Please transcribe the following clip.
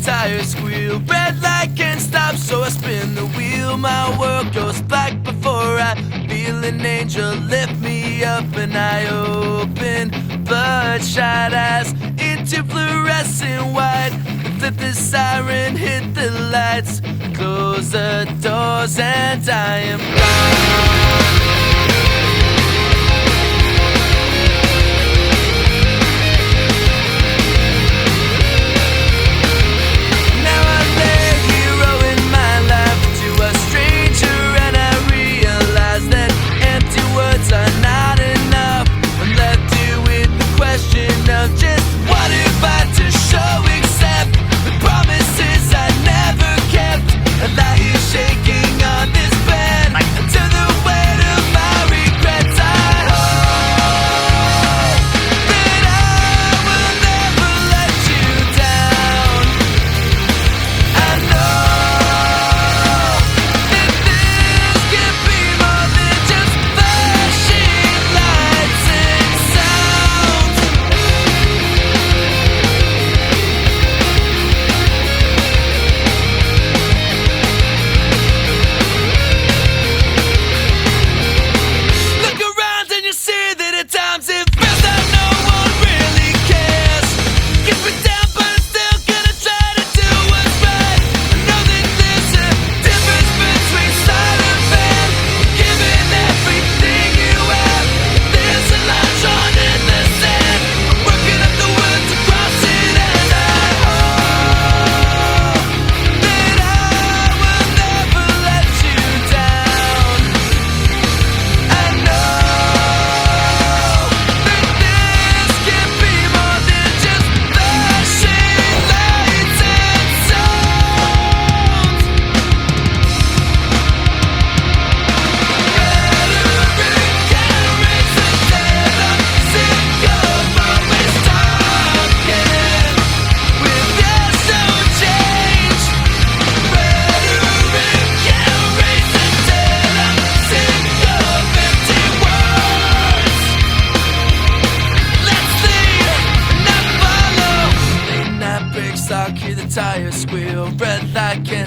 tires squeal. Red light can't stop, so I spin the wheel. My world goes black before I feel an angel lift me up, and I open bloodshot eyes into fluorescent white. Flip the siren, hit the lights, close the doors, and I am gone. Hear the tires squeal, red light can't